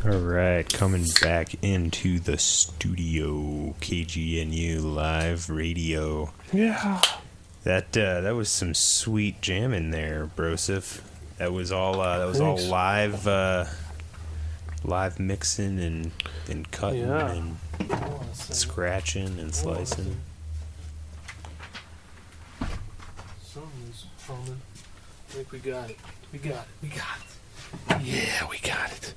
All right, coming back into the studio, KGNU Live Radio. Yeah. That was some sweet jamming there, Broseph. That was all live live mixing and cutting and scratching and slicing. Something's humming. I think we got it. Yeah, we got it.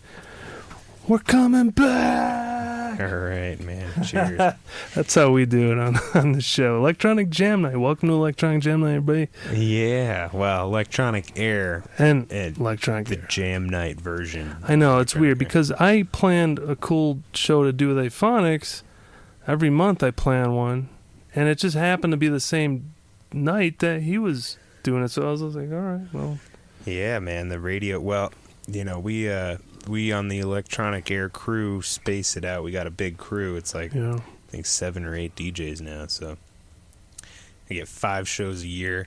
We're coming back. All right, man. Cheers. That's how we do it on the show. Electronic Jam Night. Welcome to Electronic Jam Night, everybody. Yeah, well, Electronic Air and Electronic the Jam Night version. I know, it's weird because I planned a cool show to do with Aphonix. Every month I plan one, and it just happened to be the same night that he was doing it. So I was like, all right, well. Yeah, man, the radio. Well, you know, we on the Electronic Air crew space it out. We got a big crew. It's like, I think 7 or 8 DJs now. So I get 5 shows a year.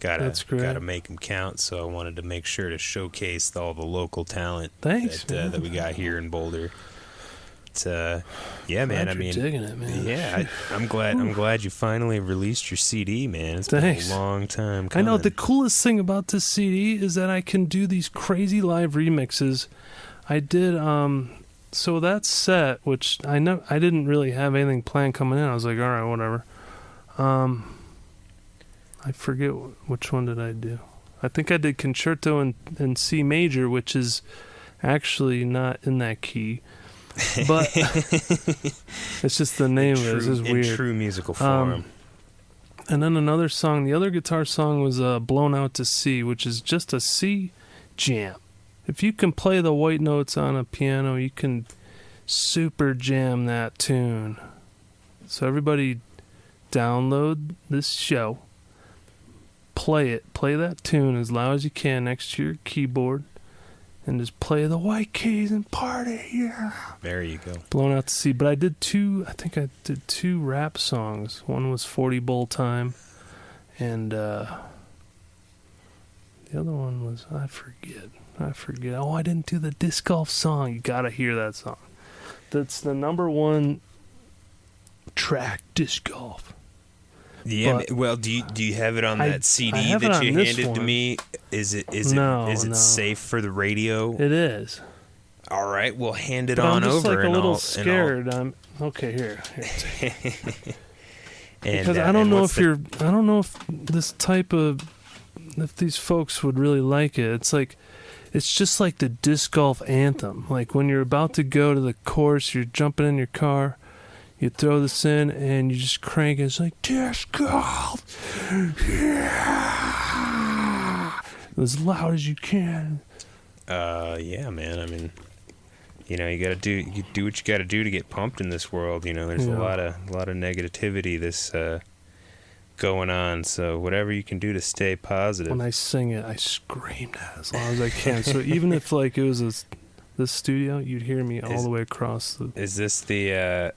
Gotta make them count. So I wanted to make sure to showcase all the local talent that we got here in Boulder. It's, yeah, man. I mean, digging it, man. Yeah, I'm glad you finally released your CD, man. It's been a long time coming. I know. The coolest thing about this CD is that I can do these crazy live remixes. I did so that set, which I didn't really have anything planned coming in. I was like, all right, whatever. I forget which one did I do. I think I did Concerto in C major, which is actually not in that key. But it's just the name of it. It's just weird. In true musical form. And then another song, the other guitar song was Blown Out to C, which is just a C jam. If you can play the white notes on a piano, you can super jam that tune. So everybody download this show, play that tune as loud as you can next to your keyboard, and just play the white keys and party, yeah. There you go. Blown Out to C. But I did two rap songs. One was 40 Bowl Time, and the other one was, I forget. Oh, I didn't do the disc golf song. You gotta hear that song. That's the number 1 track, disc golf. Yeah, well, do you have it on that CD that you handed to me? Is it safe for the radio? It is. All right, we'll hand it on over. I'm just a little scared. Okay, here. Because I don't know if this type of, if these folks would really like it. It's just like the disc golf anthem. Like when you're about to go to the course, you're jumping in your car. You throw this in and you just crank it. It's like, disc golf! Yeah! As loud as you can. Yeah, man. I mean, you know, you do what you gotta do to get pumped in this world. You know, there's a lot of negativity going on. So whatever you can do to stay positive. When I sing it, I scream that as long as I can. So even if like it was this studio, you'd hear me all the way across the... Is this the...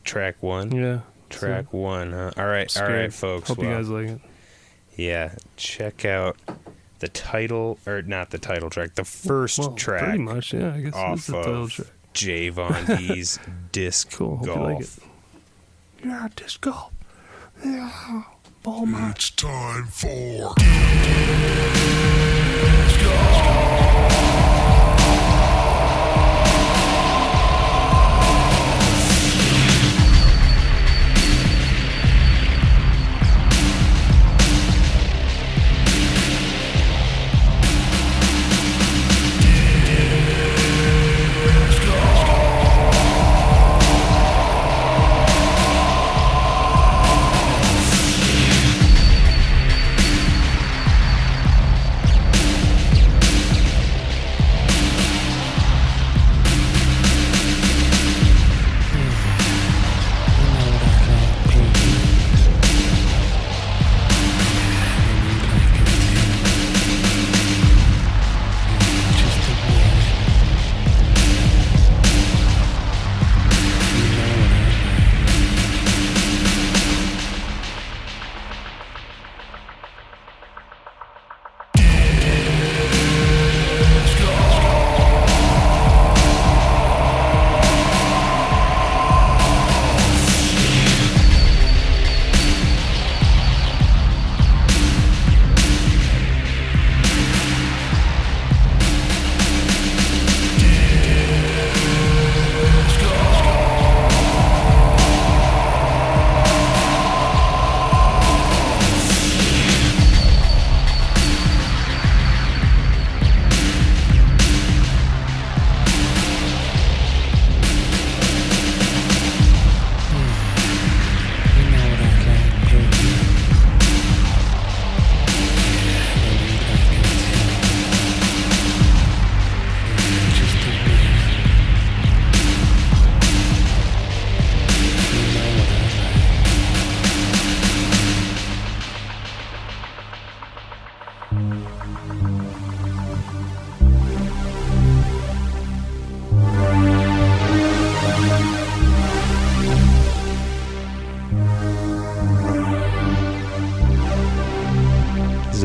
Track 1? Yeah. Track 1, huh? All right, folks. Hope you guys like it. Yeah, check out the title, or not the title track, the first track. Pretty much, yeah. I guess off the title track. JVonD's Disc Golf. Hope you like it. Yeah, disc golf. Yeah, ball match. It's time for Disc Golf.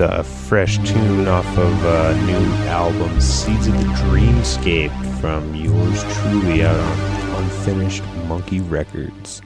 A fresh tune off of new album Seeds of the Dreamscape from yours truly out on Unfinished Monkey Records.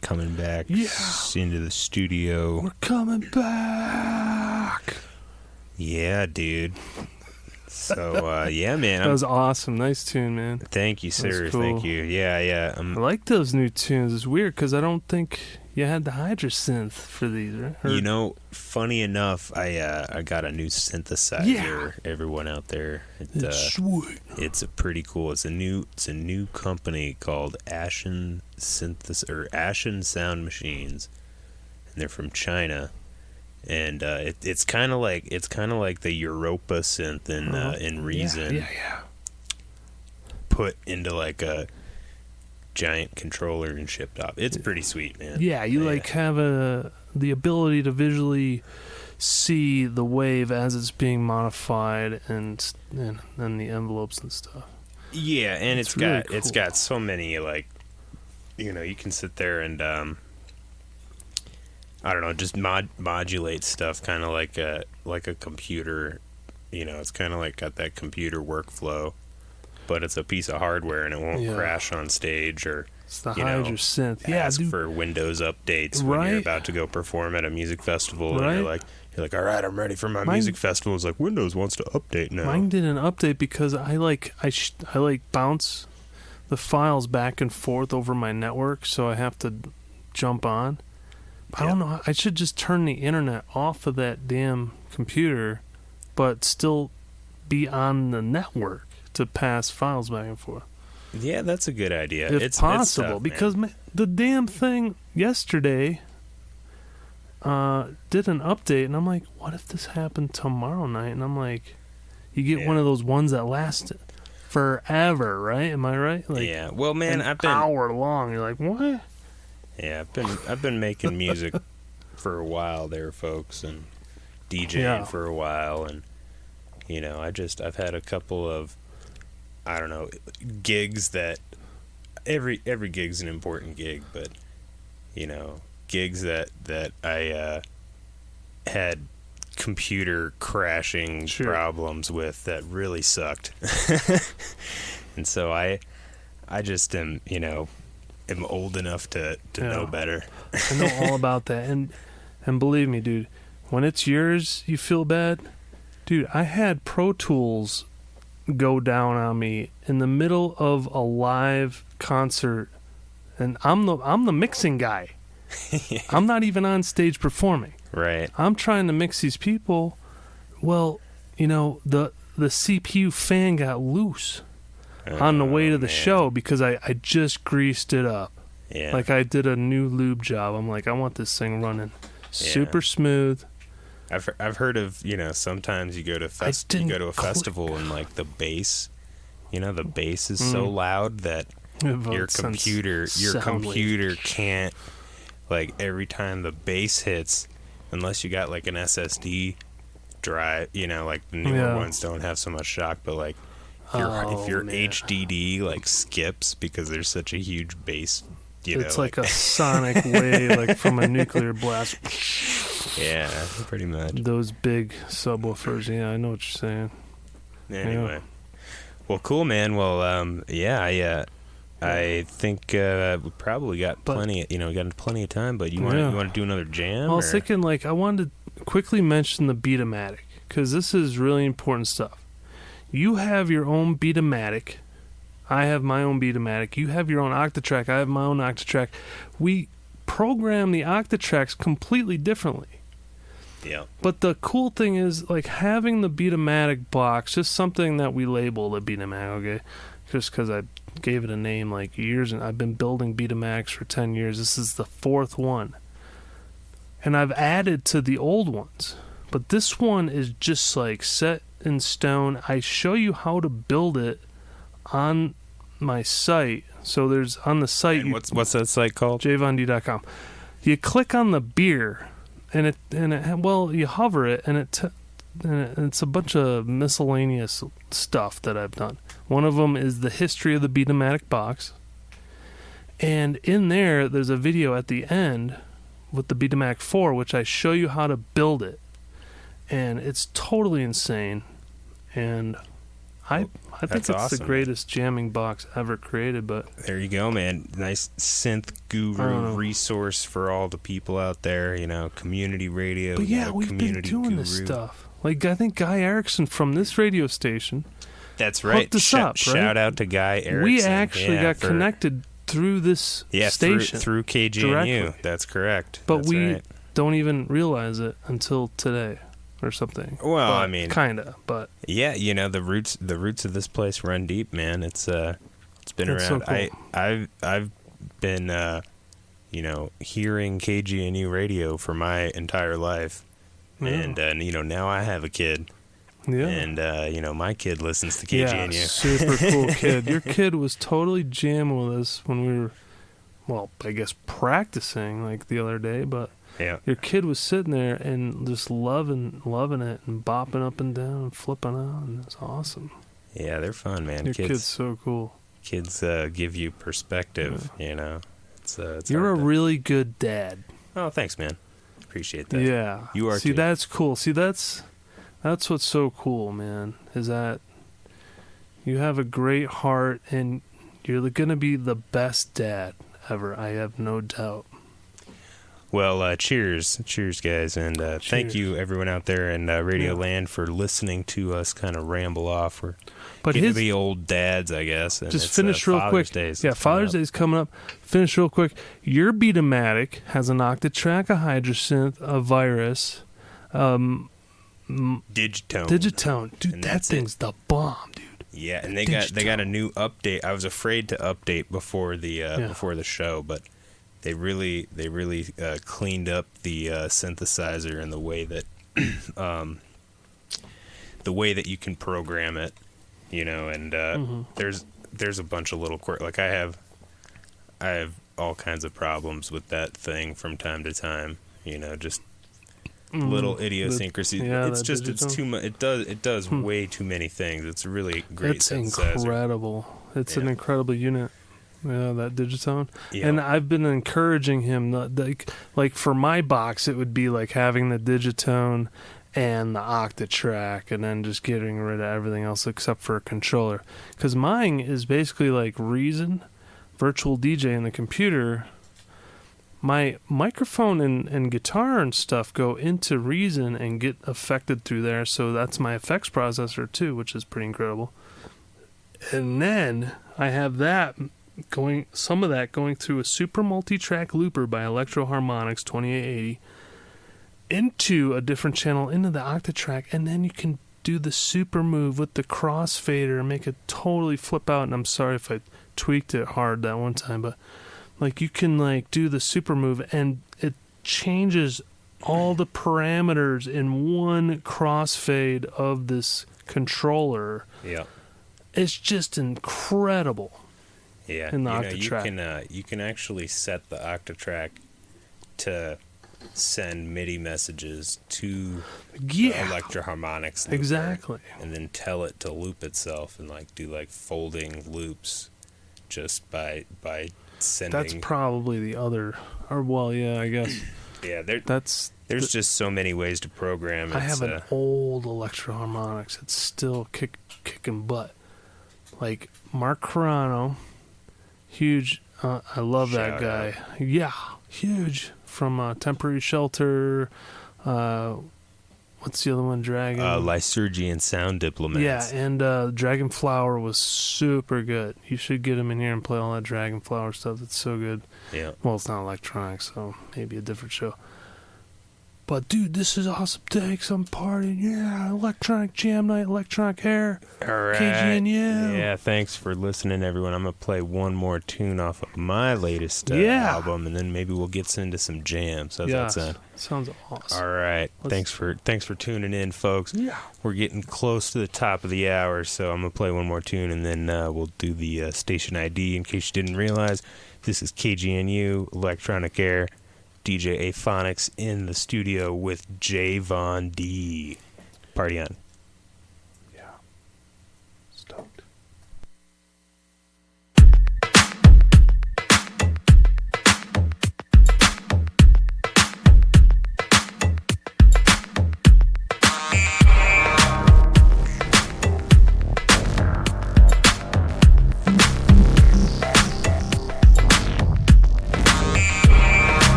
Coming back into the studio. We're coming back. Yeah, dude. So, yeah, man. That was awesome. Nice tune, man. Thank you, sir. Cool. Thank you. Yeah. I like those new tunes. It's weird because I don't think you had the Hydrosynth for these, right? You know, funny enough, I got a new synthesizer. Yeah. Everyone out there, it's sweet. It's a pretty cool. It's a new company called Ashen Sound Machines, and they're from China. And it's kind of like the Europa synth in Reason. Yeah. Put into like a giant controller and shipped off. It's pretty sweet, man. Yeah, you like have the ability to visually see the wave as it's being modified and the envelopes and stuff. Yeah, and it's really got cool. It's got so many, like, you know, you can sit there and I don't know, just modulate stuff kind of like a computer. You know, it's kind of like got that computer workflow, but it's a piece of hardware and it won't crash on stage or it's the Hydrosynth. Ask for Windows updates when you're about to go perform at a music festival, and you're like, all right, I'm ready for my music festival. It's like Windows wants to update now. Mine didn't update because I bounce the files back and forth over my network, so I have to jump on. I don't know. I should just turn the internet off of that damn computer, but still be on the network to pass files back and forth. Yeah, that's a good idea. If possible, it's tough, because the damn thing yesterday did an update, and I'm like, what if this happened tomorrow night? And I'm like, you get one of those ones that last forever, right? Am I right? Like, yeah. Well, man, I've been hour long. You're like, what? Yeah, I've been making music for a while there, folks, and DJing for a while, and you know, I've had a couple of, I don't know, gigs that every gig's an important gig, but you know, gigs that I had computer crashing problems with that really sucked. And so I just am old enough to know better. I know all about that. And believe me, dude, when it's yours, you feel bad. Dude, I had Pro Tools go down on me in the middle of a live concert, and I'm the mixing guy. I'm not even on stage performing. Right. I'm trying to mix these people. Well, the CPU fan got loose on the way to the show because I just greased it up. Yeah. Like I did a new lube job. I'm like, I want this thing running super smooth. I've heard of, sometimes you go to a festival and like the bass, the bass is so loud that your computer can't, like, every time the bass hits, unless you got like an SSD drive, like the newer ones don't have so much shock, but like if your HDD like skips because there's such a huge bass, it's like a sonic wave, like from a nuclear blast. Yeah, pretty much. Those big subwoofers. Yeah, I know what you're saying. Anyway, well, cool, man. Well, I think we probably got plenty. Got plenty of time. But you want to do another jam? Well, I was thinking, like, I wanted to quickly mention the Beatomatic because this is really important stuff. You have your own Beatomatic. I have my own Beatomatic. You have your own Octatrack. I have my own Octatrack. We program the Octatracks completely differently. Yeah. But the cool thing is, like, having the Beatomatic box, just something that we label the Beatomatic, okay? Just because I gave it a name like years, and I've been building Beatomatics for 10 years. This is the 4th one. And I've added to the old ones. But this one is just like set in stone. I show you how to build it on my site. So there's on the site. And what's that site called? JVonD.com. You click on the beer, and you hover it, and it's a bunch of miscellaneous stuff that I've done. One of them is the history of the Beatomatic box, and in there's a video at the end with the Beatomatic 4, which I show you how to build it, and it's totally insane. And I think it's awesome, the greatest jamming box ever created. But there you go, man. Nice synth guru resource for all the people out there. Community radio. But yeah, we've been doing this stuff. Like, I think Guy Erickson from this radio station. That's right. Hooked us up, right? Shout out to Guy Erickson. We actually got connected through this station. Through KGNU. Directly. That's correct. But we don't even realize it until today. Or something. Well, I mean, kinda, but yeah, the roots of this place run deep, man. It's been around. So cool. I've been hearing KGNU radio for my entire life, and now I have a kid. Yeah. And my kid listens to KGNU. Yeah, super cool kid. Your kid was totally jamming with us when we were, well, I guess practicing like the other day, but. Yeah. Your kid was sitting there and just loving it and bopping up and down and flipping out, and it's awesome. Yeah, they're fun, man. Your kid's so cool. Kids give you perspective, It's You're a really good dad. Oh, thanks, man. Appreciate that. Yeah. You are too. See, that's cool. See, that's what's so cool, man, is that you have a great heart and you're going to be the best dad ever. I have no doubt. Well, cheers, guys, and thank you, everyone out there in Radio Land, for listening to us kind of ramble off. We're getting to be old dads, I guess. And just finish real quick. Father's Day's coming up. Finish real quick. Your Beatomatic has an Octatrack, a Hydrosynth, a Virus, Digitone. Dude, and that thing's the bomb, dude. Yeah, and they got a new update. I was afraid to update before the show, but. They really cleaned up the synthesizer and the way that you can program it, and there's a bunch of little quirks. Like I have all kinds of problems with that thing from time to time, just little idiosyncrasies. It's too much. It does way too many things. It's a really great synthesizer. Incredible. It's an incredible unit. Yeah, that Digitone. Yeah. And I've been encouraging him, like for my box, it would be like having the Digitone and the Octatrack, and then just getting rid of everything else except for a controller. Because mine is basically like Reason, virtual DJ in the computer. My microphone and guitar and stuff go into Reason and get affected through there, so that's my effects processor too, which is pretty incredible. And then I have some of that going through a super multi-track looper by Electro Harmonix 2880 into a different channel, into the Octatrack, and then you can do the super move with the crossfader and make it totally flip out. And I'm sorry if I tweaked it hard that one time, but like you can like do the super move and it changes all the parameters in one crossfade of this controller. Yeah. It's just incredible. Yeah. In the Octatrack. You can actually set the Octatrack to send MIDI messages to the Electro Harmonix looper, exactly, and then tell it to loop itself and like do like folding loops just by sending. That's probably the other, or well, yeah, I guess. Yeah, there's just so many ways to program it. I have an old Electro Harmonix. It's still kicking butt. Like Mark Carano, huge. I love that guy. Yeah, huge. From Temporary Shelter. What's the other one? Dragon. Lysurgian Sound Diplomats. Yeah, and Dragon Flower was super good. You should get him in here and play all that Dragon Flower stuff. It's so good. Yeah. Well, it's not electronic, so maybe a different show. But, dude, this is awesome. Thanks, I'm partying. Yeah, electronic jam night, electronic hair. All right. KGNU. Yeah, thanks for listening, everyone. I'm going to play one more tune off of my latest album, and then maybe we'll get into some jams. How's that sound? Sounds awesome. All right. Thanks for tuning in, folks. Yeah. We're getting close to the top of the hour, so I'm going to play one more tune, and then we'll do the station ID. In case you didn't realize, this is KGNU, Electronic Air. DJ Aphonix in the studio with JVonD. Party on. Yeah. Stoked.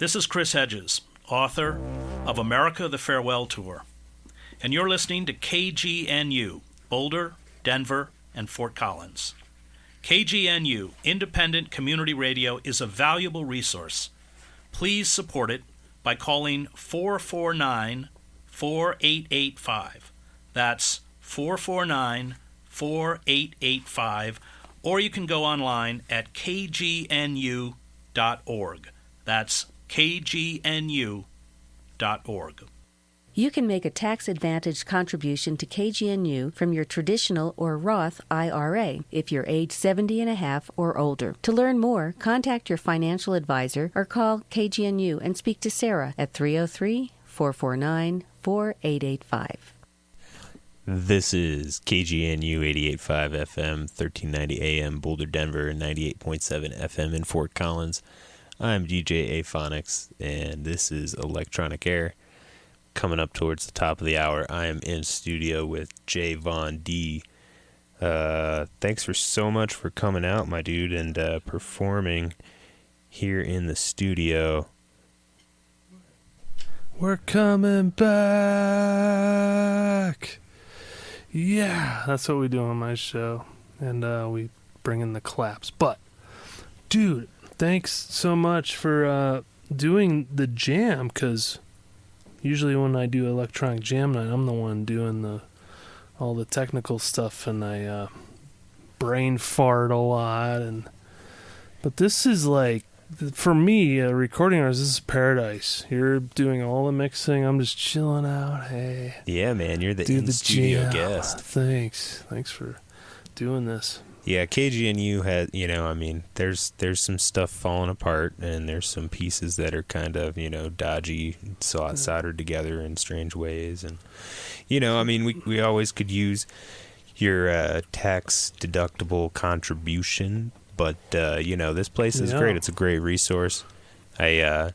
This is Chris Hedges, author of America the Farewell Tour, and you're listening to KGNU, Boulder, Denver, and Fort Collins. KGNU, Independent Community Radio, is a valuable resource. Please support it by calling 449-4885. That's 449-4885, or you can go online at kgnu.org. That's kgnu.org. You can make a tax-advantaged contribution to KGNU from your traditional or Roth IRA if you're age 70 and a half or older. To learn more, contact your financial advisor or call KGNU and speak to Sarah at 303-449-4885. This is KGNU 88.5 FM, 1390 AM, Boulder, Denver, and 98.7 FM in Fort Collins. I'm DJ Aphonix, and this is Electronic Air. Coming up towards the top of the hour, I am in studio with JVonD. Thanks for so much for coming out, my dude, and performing here in the studio. We're coming back. Yeah, that's what we do on my show, and we bring in the claps. But, dude, thanks so much for doing the jam, because usually when I do electronic jam night, I'm the one doing all the technical stuff, and I brain fart a lot. But this is like, for me, a recording artist, this is paradise. You're doing all the mixing. I'm just chilling out. Hey. Yeah, man, you're the in-studio guest. Thanks for doing this. Yeah, KGNU has, there's some stuff falling apart, and there's some pieces that are kind of, dodgy, soldered together in strange ways. And, we always could use your tax-deductible contribution, but, this place is great. It's a great resource. I,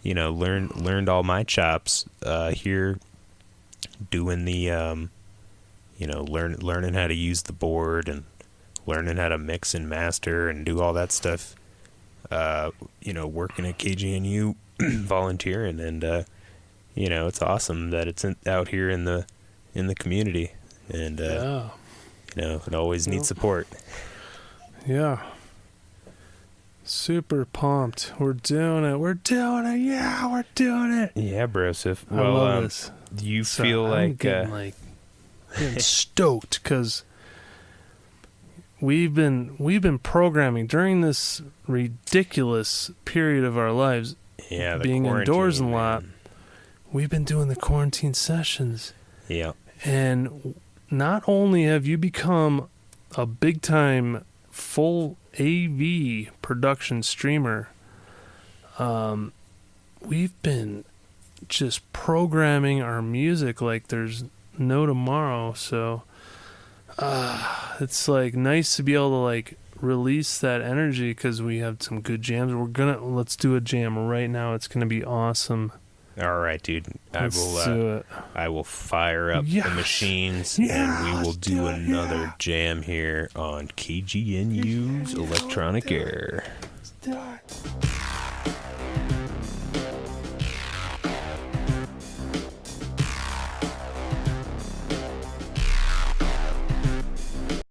learned all my chops here doing the, learning how to use the board and learning how to mix and master and do all that stuff, working at KGNU, volunteering, and it's awesome that it's out here in the community, and it always needs support. Yeah, super pumped. We're doing it. Yeah, we're doing it. Yeah, Broseph. I love this. Do you feel like getting stoked, because We've been programming during this ridiculous period of our lives, being indoors a lot. We've been doing the quarantine sessions. Yeah. And not only have you become a big-time full AV production streamer, we've been just programming our music like there's no tomorrow, so it's like nice to be able to like release that energy, because we have some good jams. Let's do a jam right now. It's gonna be awesome. All right, dude. Let's do it. I will fire up the machines, and we will do another jam here on KGNU's Electronic Air. Let's do it.